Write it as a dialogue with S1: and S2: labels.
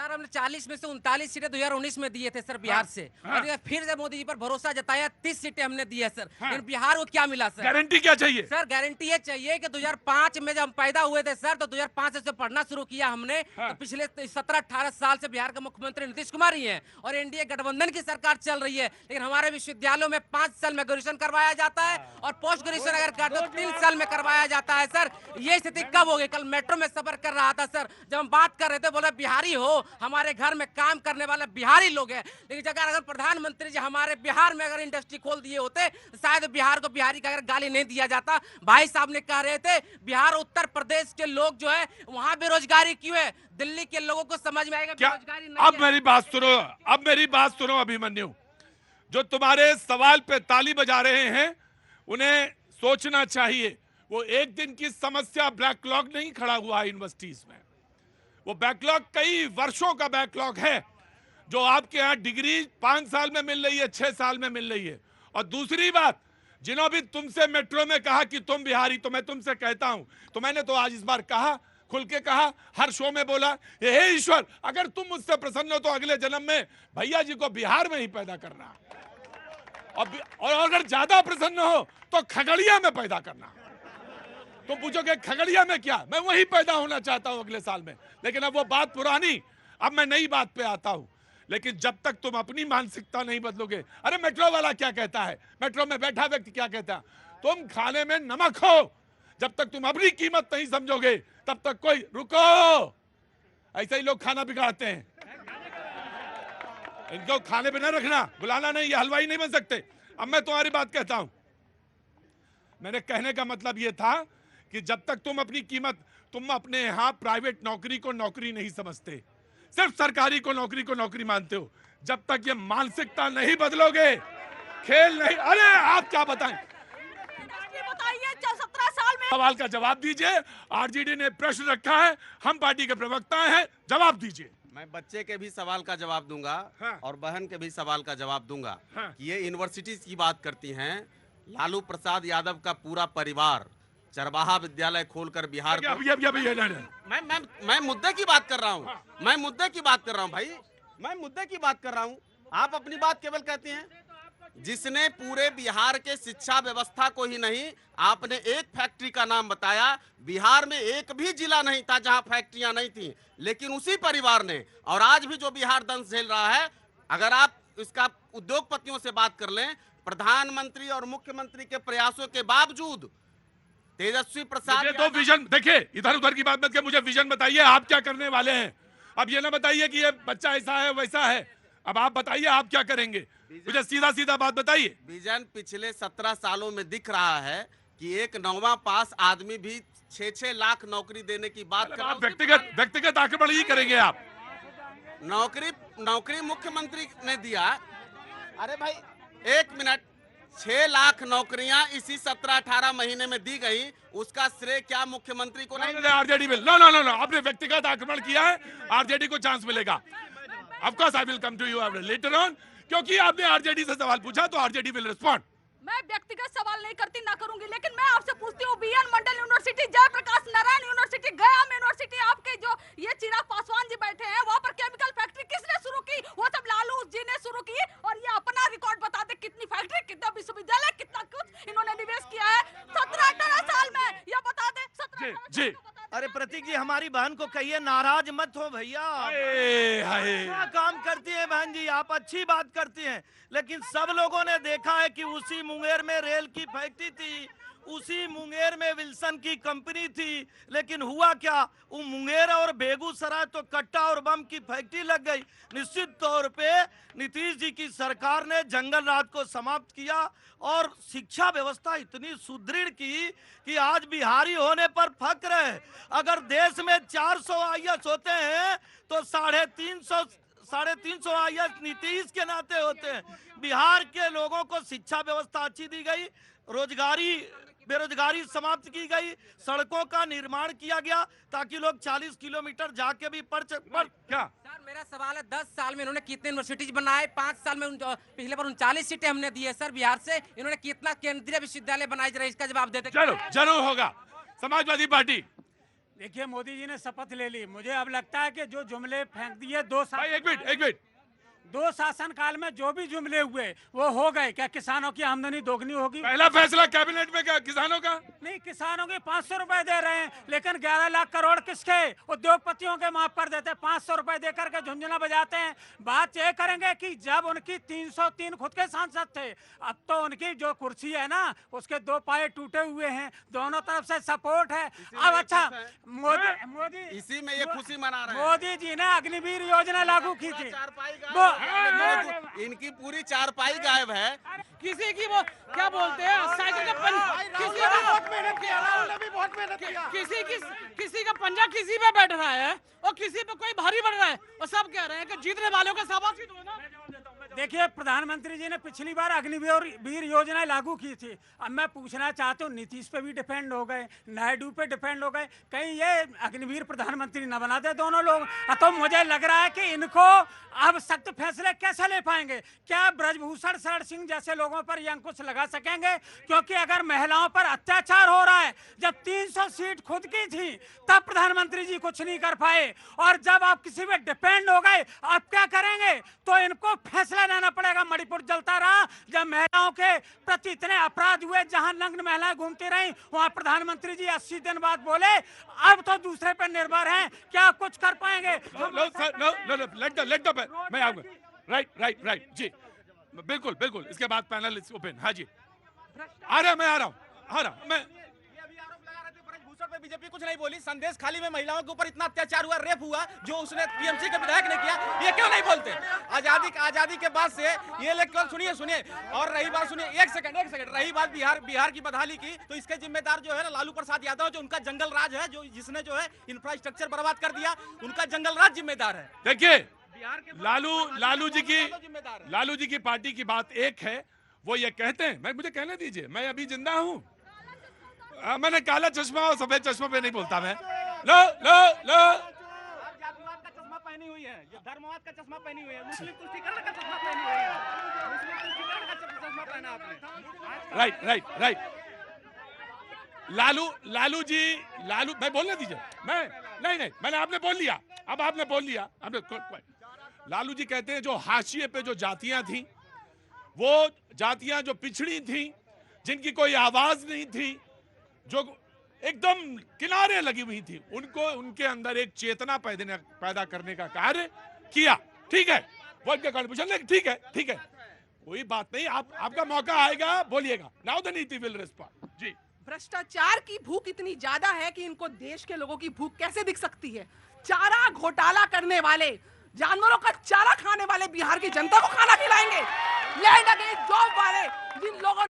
S1: Sir हमने 40 में से 39 सीटें 2019 में दिए थे सर बिहार से। और ये फिर से मोदी जी पर भरोसा जताया, 30 सीटें हमने दी है सर। लेकिन बिहार को क्या मिला सर?
S2: गारंटी क्या चाहिए
S1: सर? गारंटी ये चाहिए कि 2005 में जब हम पैदा हुए थे सर, तो 2005 से पढ़ना शुरू किया हमने। तो पिछले 17-18 साल से बिहार के मुख्यमंत्री नीतीश कुमार ही हैं और एनडीए गठबंधन की सरकार चल रही है। लेकिन हमारे विश्वविद्यालयों में 5 साल में ग्रेजुएशन करवाया जाता है और पोस्ट ग्रेजुएशन अगर कर दो 3 साल में करवाया जाता है सर। ये स्थिति कब होगी? कल मेट्रो में सफर कर रहा था सर, जब हम बात कर रहे थे बोले बिहारी हो, हमारे घर में काम करने वाले बिहारी लोग हैं। लेकिन अगर प्रधानमंत्री जी हमारे बिहार में अगर इंडस्ट्री खोल दिए होते, शायद बिहार को बिहारी का अगर गाली नहीं दिया जाता। भाई साहब ने कह रहे थे बिहार उत्तर प्रदेश के लोग जो है वहां बेरोजगारी क्यों है, दिल्ली के लोगों को समझ में आएगा बेरोजगारी नहीं।
S2: अब मेरी बात सुनो अभिमन्यु, जो तुम्हारे सवाल पे ताली बजा रहे हैं उन्हें सोचना चाहिए। वो एक दिन की समस्या बैकलॉग नहीं खड़ा हुआ यूनिवर्सिटीज में, वो बैकलॉग कई वर्षों का बैकलॉग है। जो आपके यहाँ डिग्री 5 साल में मिल रही है, 6 साल में मिल रही है। और दूसरी बात, जिन्होंने भी तुमसे मेट्रो में कहा कि तुम बिहारी, तो मैं तुमसे कहता हूं, तो मैंने तो आज इस बार कहा, खुल के कहा, हर शो में बोला, हे ईश्वर अगर तुम मुझसे प्रसन्न हो तो अगले जन्म में भैया जी को बिहार में ही पैदा करना, और अगर ज्यादा प्रसन्न हो तो खगड़िया में पैदा करना। तो पूछोगे खगड़िया में क्या, मैं वहीं पैदा होना चाहता हूं अगले साल में। लेकिन अब वो बात पुरानी, अब मैं नई बात पे आता हूं। लेकिन जब तक तुम अपनी मानसिकता नहीं बदलोगे, अरे मेट्रो वाला क्या कहता है, मेट्रो में बैठा व्यक्ति क्या कहता है, तुम खाने में नमक हो। जब तक तुम अपनी कीमत नहीं समझोगे तब तक कोई, रुको, ऐसे ही लोग खाना बिगाड़ते हैं। इनको खाने पे न रखना, बुलाना नहीं, ये हलवाई नहीं बन सकते। अब मैं तुम्हारी बात कहता हूं, मैंने कहने का मतलब ये था कि जब तक तुम अपनी कीमत, तुम अपने यहां प्राइवेट नौकरी को नौकरी नहीं समझते, सिर्फ सरकारी को नौकरी मानते हो। जब तक ये मानसिकता नहीं बदलोगे खेल नहीं। अरे आप क्या बताएं,
S3: बताइए 17 साल में।
S2: सवाल का जवाब दीजिए। आरजेडी ने प्रश्न रखा है, हम पार्टी के प्रवक्ता हैं, जवाब दीजिए।
S4: मैं बच्चे के भी सवाल का जवाब दूंगा और बहन के भी सवाल का जवाब दूंगा। ये यूनिवर्सिटीज की बात करती हैं, लालू प्रसाद यादव का पूरा परिवार चरवाहा विद्यालय खोलकर बिहार को, मैं मुद्दे की बात कर रहा हूँ, मैं मुद्दे की बात कर रहा हूँ भाई, मैं मुद्दे की बात कर रहा हूँ। आप अपनी बात केवल कहती हैं। जिसने पूरे बिहार के शिक्षा व्यवस्था को ही नहीं, आपने एक फैक्ट्री का नाम बताया, बिहार में एक भी जिला नहीं था जहां फैक्ट्रियां नहीं थी, लेकिन उसी परिवार ने, और आज भी जो बिहार दंश झेल रहा है, अगर आप इसका उद्योगपतियों से बात कर लें, प्रधानमंत्री और मुख्यमंत्री के प्रयासों के बावजूद तेजस्वी प्रसाद
S2: तो विजन देखिए, इधर उधर की बात मत के, मुझे विजन बताइए आप क्या करने वाले हैं। अब ये ना बताइए कि ये बच्चा ऐसा है वैसा है, अब आप बताइए आप क्या करेंगे, मुझे सीधा सीधा बात बताइए।
S4: विजन पिछले 17 सालों में दिख रहा है कि एक 9वां पास आदमी भी 6-6 लाख नौकरी देने की बात कर रहा है।
S2: व्यक्तिगत आक्रमण ही करेंगे आप।
S4: नौकरी मुख्यमंत्री ने दिया। अरे भाई एक मिनट, 6 लाख नौकरियां इसी 17-18 महीने में दी गई, उसका श्रेय क्या मुख्यमंत्री को नहीं?
S2: आरजेडी बिल, नो, आपने व्यक्तिगत आक्रमण किया है, आरजेडी को चांस मिलेगा। Of course I will come to you later on, क्योंकि आपने आरजेडी से सवाल पूछा तो आरजेडी विल रिस्पॉन्ड।
S3: मैं व्यक्तिगत सवाल नहीं करती, ना करूंगी, लेकिन मैं आपसे पूछती हूँ, बीएन मंडल यूनिवर्सिटी, जयप्रकाश नारायण यूनिवर्सिटी, गया यूनिवर्सिटी, आपके जो ये चिराग पासवान जी बैठे हैं, वहाँ पर केमिकल फैक्ट्री किसने शुरू की? वो सब लालू जी ने शुरू की। और ये अपना रिकॉर्ड बता दे, कितनी फैक्ट्री, कितना विश्वविद्यालय, कितना कुछ इन्होंने निवेश किया है 17-18 साल में, ये बता दे। 17
S5: अरे प्रतीक जी, हमारी बहन को कहिए नाराज मत हो भैया, अच्छा काम करती है बहन जी, आप अच्छी बात करती हैं। लेकिन सब लोगों ने देखा है कि उसी मुंगेर में रेल की फैक्ट्री थी, उसी मुंगेर में विल्सन की कंपनी थी, लेकिन हुआ क्या, वो मुंगेर और बेगूसराय तो कट्टा और बम की फैक्ट्री लग गई। निश्चित तौर पे नीतीश जी की सरकार ने जंगल राज को समाप्त किया और शिक्षा व्यवस्था इतनी सुदृढ़ की कि आज बिहारी होने पर फक्र है। अगर देश में 400 आईएएस होते हैं तो 350 आईएएस नीतीश के नाते होते हैं। बिहार के लोगों को शिक्षा व्यवस्था अच्छी दी गई, बेरोजगारी समाप्त की गई, सड़कों का निर्माण किया गया ताकि लोग 40 किलोमीटर जाके भी पढ़ क्या।
S1: सर मेरा सवाल है, 10 साल में इन्होंने कितने यूनिवर्सिटीज बनाए? 5 साल में पिछले बार 39 सीटें हमने दी है सर बिहार से, इन्होंने कितना केंद्रीय विश्वविद्यालय बनाए, जरा इसका जवाब देते।
S2: जरूर होगा। समाजवादी पार्टी,
S6: देखिए मोदी जी ने शपथ ले ली, मुझे अब लगता है कि जो जुमले फेंक दिए
S2: भाई एक मिनट,
S6: दो शासन काल में जो भी जुमले हुए वो हो गए। क्या किसानों की आमदनी दोगुनी होगी?
S2: पहला फैसला कैबिनेट में क्या किसानों का?
S6: नहीं, किसानों के 500 रुपए दे रहे हैं, लेकिन 11 लाख करोड़ किसके? उद्योगपतियों के माफ कर देते हैं। 500 रुपए देकर के झुंझुना बजाते हैं। बात ये करेंगे कि जब उनकी 303 खुद के सांसद थे, अब तो उनकी जो कुर्सी है ना उसके 2 पाए टूटे हुए हैं, दोनों तरफ से सपोर्ट है। अब अच्छा, मोदी
S4: इसी में ये खुशी मना रहे हैं।
S6: मोदी जी ने अग्निवीर योजना लागू की थी।
S4: इनकी पूरी चारपाई गायब है।
S1: किसी की वो क्या बोलते हैं साइकिल का किसी का बहुत मेहनत किया, किसी का पंजा किसी पे बैठ रहा है और किसी पे कोई भारी बढ़ रहा है और सब कह रहे हैं कि जीतने वालों का शाबाशी दो ना।
S6: देखिए, प्रधानमंत्री जी ने पिछली बार अग्निवीर योजना लागू की थी। अब मैं पूछना चाहता हूँ, नीतीश पे भी डिपेंड हो गए, नायडू पे डिपेंड हो गए, कहीं ये अग्निवीर प्रधानमंत्री न बना दे दोनों लोग। तो मुझे लग रहा है कि इनको अब सख्त फैसले कैसे ले पाएंगे? क्या ब्रजभूषण शरण सिंह जैसे लोगों पर ये अंकुश लगा सकेंगे? क्योंकि अगर महिलाओं पर अत्याचार हो रहा है, जब 300 सीट खुद की थी तब प्रधानमंत्री जी कुछ नहीं कर पाए, और जब आप किसी पे डिपेंड हो गए आप क्या करेंगे? तो इनको फैसला लेना पड़ेगा। मणिपुर जलता रहा जब महिलाओं के प्रति इतने अपराध हुए, जहां नग्न महिलाएं घूमती रहीं, वहां प्रधानमंत्री जी 80 दिन बाद बोले अब तो दूसरे पर निर्भर हैं, क्या कुछ कर पाएंगे?
S2: मैं आऊंगा। राइट जी, बिल्कुल इसके बाद पैनल ओपन। हाँ जी, आ रहा हूँ मैं।
S7: पे बीजेपी कुछ नहीं बोली। संदेश खाली में महिलाओं के ऊपर इतना अत्याचार हुआ, रेप हुआ, जो उसने टीएमसी के विधायक ने किया, ये क्यों नहीं बोलते? आजादी के बाद से ये लेकर सुनिए। और रही बात, सुनिए एक सेकंड, रही बात बिहार की बदहाली की, तो इसके जिम्मेदार जो है ना लालू प्रसाद यादव, जो उनका जंगल राज है, जो जिसने जो है इंफ्रास्ट्रक्चर बर्बाद कर दिया, उनका जंगल राज जिम्मेदार है।
S2: देखिए, लालू जी की पार्टी की बात एक है, वो ये कहते हैं, मुझे कहने दीजिए, मैं अभी जिंदा हूं। मैंने काला चश्मा और सफेद चश्मा पे नहीं बोलता मैं। लो
S7: जातिवाद का चश्मा पहनी हुई है, ये धर्मवाद का चश्मा पहनी हुई है, मुस्लिम तुष्टीकरण का चश्मा पहनी हुई है, मुस्लिम तुष्टीकरण का चश्मा पहना आपने।
S2: राइट। लालू मैं बोलने दीजिए। नहीं, मैंने आपने बोल लिया, अब आपने बोल लिया। लालू जी कहते हैं जो हाशिए पे जो जातियां थी, वो जातियां जो पिछड़ी थी, जिनकी कोई आवाज नहीं थी, जो एकदम किनारे लगी हुई थी, उनको उनके अंदर एक चेतना पैदा करने का कार्य किया। ठीक है, वो इनका कंट्रीब्यूशन, ठीक है, कोई बात नहीं, आपका मौका आएगा, बोलिएगा। नाउ द नीति विल रिस्पॉन्ड। जी,
S8: भ्रष्टाचार की भूख इतनी ज्यादा है कि इनको देश के लोगों की भूख कैसे दिख सकती है? चारा घोटाला करने वाले, जानवरों का चारा खाने वाले बिहार की जनता को खाना खिलाएंगे? लैंड अगेंस्ट जॉब वाले, जिन लोगों